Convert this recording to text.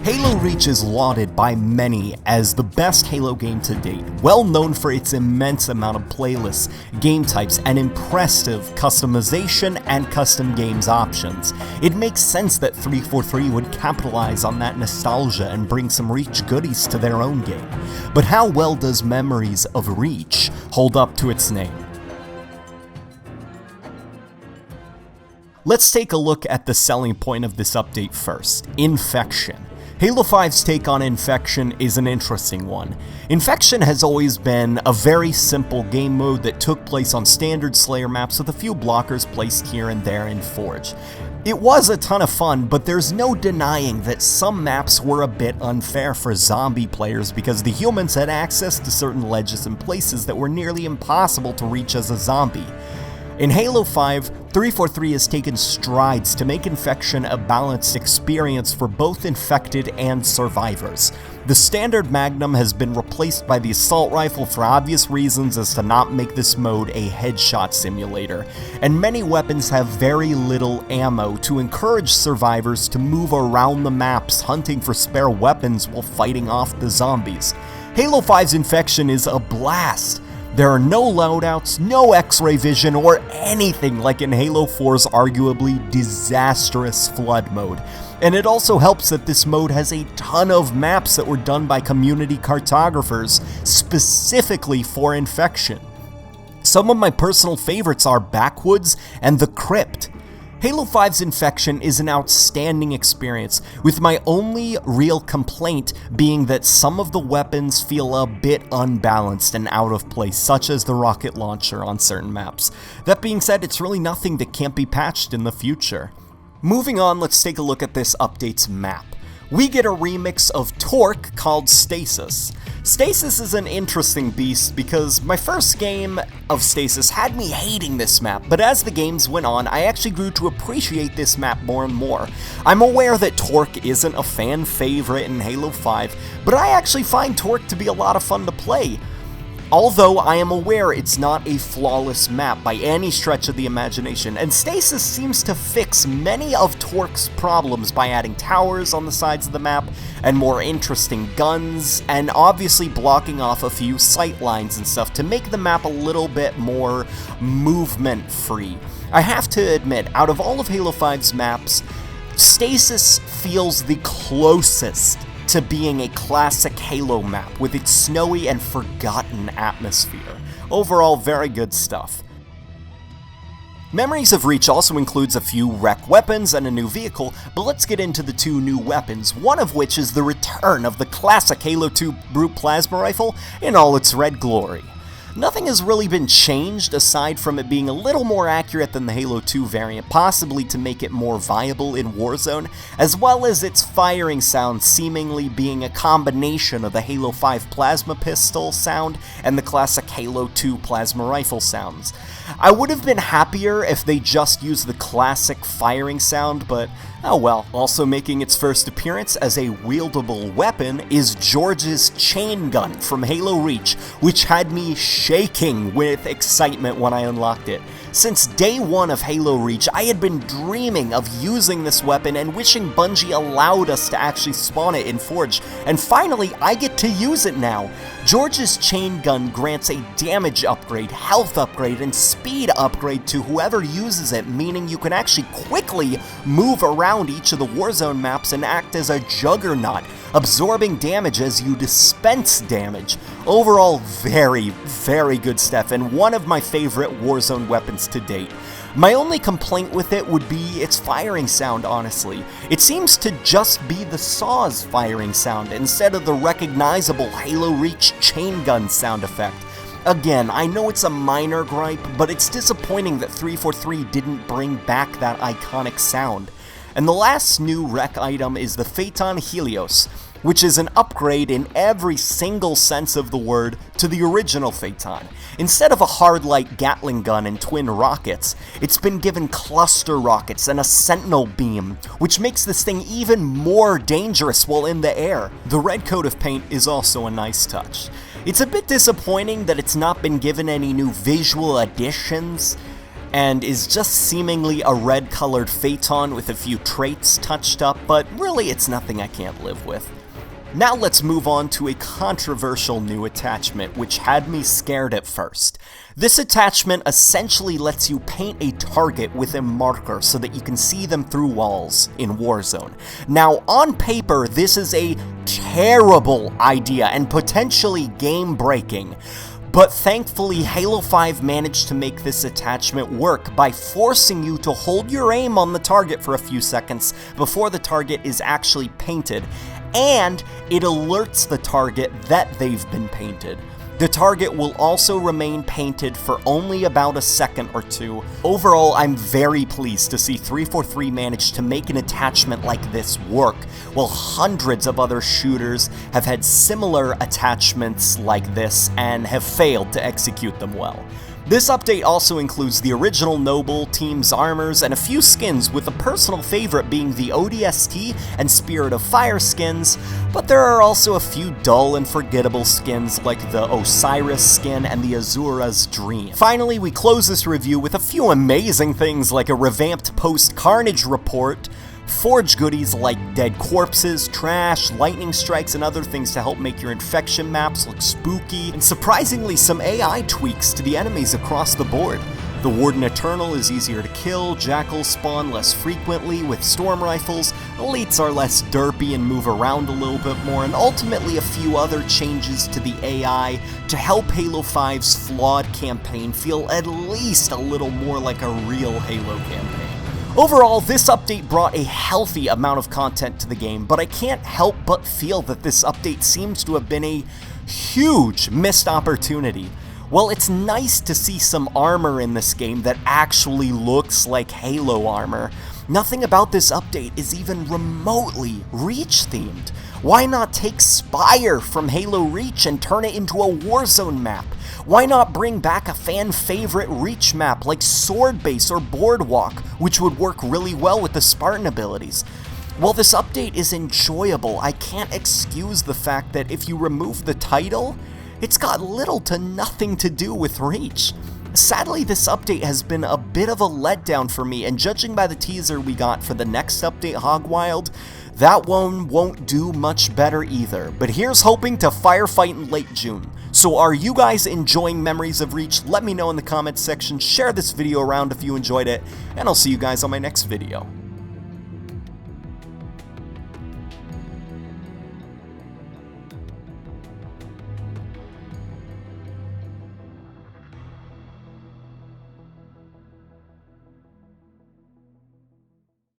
Halo Reach is lauded by many as the best Halo game to date, well known for its immense amount of playlists, game types, and impressive customization and custom games options. It makes sense that 343 would capitalize on that nostalgia and bring some Reach goodies to their own game. But how well does Memories of Reach hold up to its name? Let's take a look at the selling point of this update first: Infection. Halo 5's take on Infection is an interesting one. Infection has always been a very simple game mode that took place on standard Slayer maps with a few blockers placed here and there in Forge. It was a ton of fun, but there's no denying that some maps were a bit unfair for zombie players because the humans had access to certain ledges and places that were nearly impossible to reach as a zombie. In Halo 5, 343 has taken strides to make Infection a balanced experience for both infected and survivors. The standard Magnum has been replaced by the assault rifle for obvious reasons as to not make this mode a headshot simulator, and many weapons have very little ammo to encourage survivors to move around the maps hunting for spare weapons while fighting off the zombies. Halo 5's Infection is a blast. There are no loadouts, no X-ray vision, or anything like in Halo 4's arguably disastrous Flood mode. And it also helps that this mode has a ton of maps that were done by community cartographers specifically for Infection. Some of my personal favorites are Backwoods and The Crypt. Halo 5's Infection is an outstanding experience, with my only real complaint being that some of the weapons feel a bit unbalanced and out of place, such as the rocket launcher on certain maps. That being said, it's really nothing that can't be patched in the future. Moving on, let's take a look at this update's map. We get a remix of Torque called Stasis. Stasis is an interesting beast because my first game of Stasis had me hating this map, but as the games went on, I actually grew to appreciate this map more and more. I'm aware that Torque isn't a fan favorite in Halo 5, but I actually find Torque to be a lot of fun to play. Although I am aware it's not a flawless map by any stretch of the imagination, and Stasis seems to fix many of Torque's problems by adding towers on the sides of the map, and more interesting guns, and obviously blocking off a few sight lines and stuff to make the map a little bit more movement-free. I have to admit, out of all of Halo 5's maps, Stasis feels the closest to being a classic Halo map with its snowy and forgotten atmosphere. Overall, very good stuff. Memories of Reach also includes a few wreck weapons and a new vehicle, but let's get into the two new weapons, one of which is the return of the classic Halo 2 Brute Plasma Rifle in all its red glory. Nothing has really been changed aside from it being a little more accurate than the Halo 2 variant, possibly to make it more viable in Warzone, as well as its firing sound seemingly being a combination of the Halo 5 plasma pistol sound and the classic Halo 2 plasma rifle sounds. I would have been happier if they just used the classic firing sound, but oh well. Also making its first appearance as a wieldable weapon is George's chain gun from Halo Reach, which had me shaking with excitement when I unlocked it. Since day one of Halo Reach, I had been dreaming of using this weapon and wishing Bungie allowed us to actually spawn it in Forge, and finally I get to use it now. George's chain gun grants a damage upgrade, health upgrade, and speed upgrade to whoever uses it, meaning you can actually quickly move around each of the Warzone maps and act as a juggernaut, absorbing damage as you dispense damage. Overall, very, very good stuff, and one of my favorite Warzone weapons to date. My only complaint with it would be its firing sound, honestly. It seems to just be the Saw's firing sound instead of the recognizable Halo Reach chain gun sound effect. Again, I know it's a minor gripe, but it's disappointing that 343 didn't bring back that iconic sound. And the last new rec item is the Phaeton Helios, which is an upgrade in every single sense of the word to the original Phaeton. Instead of a hard light Gatling gun and twin rockets, it's been given cluster rockets and a sentinel beam, which makes this thing even more dangerous while in the air. The red coat of paint is also a nice touch. It's a bit disappointing that it's not been given any new visual additions. and is just seemingly a red-colored Phaeton with a few traits touched up, but really it's nothing I can't live with. Now let's move on to a controversial new attachment, which had me scared at first. This attachment essentially lets you paint a target with a marker so that you can see them through walls in Warzone. Now, on paper, this is a terrible idea and potentially game-breaking. But thankfully, Halo 5 managed to make this attachment work by forcing you to hold your aim on the target for a few seconds before the target is actually painted, and it alerts the target that they've been painted. The target will also remain painted for only about a second or two. Overall, I'm very pleased to see 343 manage to make an attachment like this work, while hundreds of other shooters have had similar attachments like this and have failed to execute them well. This update also includes the original Noble team's armors and a few skins, with a personal favorite being the ODST and Spirit of Fire skins, but there are also a few dull and forgettable skins like the Osiris skin and the Azura's Dream. Finally, we close this review with a few amazing things like a revamped post-Carnage report, Forge goodies like dead corpses, trash, lightning strikes, and other things to help make your infection maps look spooky, and surprisingly some AI tweaks to the enemies across the board. The Warden Eternal is easier to kill, Jackals spawn less frequently with storm rifles, Elites are less derpy and move around a little bit more, and ultimately a few other changes to the AI to help Halo 5's flawed campaign feel at least a little more like a real Halo campaign. Overall, this update brought a healthy amount of content to the game, but I can't help but feel that this update seems to have been a huge missed opportunity. While it's nice to see some armor in this game that actually looks like Halo armor, nothing about this update is even remotely Reach-themed. Why not take Spire from Halo Reach and turn it into a Warzone map? Why not bring back a fan-favorite Reach map like Sword Base or Boardwalk, which would work really well with the Spartan abilities? While this update is enjoyable, I can't excuse the fact that if you remove the title, it's got little to nothing to do with Reach. Sadly, this update has been a bit of a letdown for me, and judging by the teaser we got for the next update, Hogwild, that one won't do much better either. But here's hoping to firefight in late June. So are you guys enjoying Memories of Reach? Let me know in the comments section, share this video around if you enjoyed it, and I'll see you guys on my next video.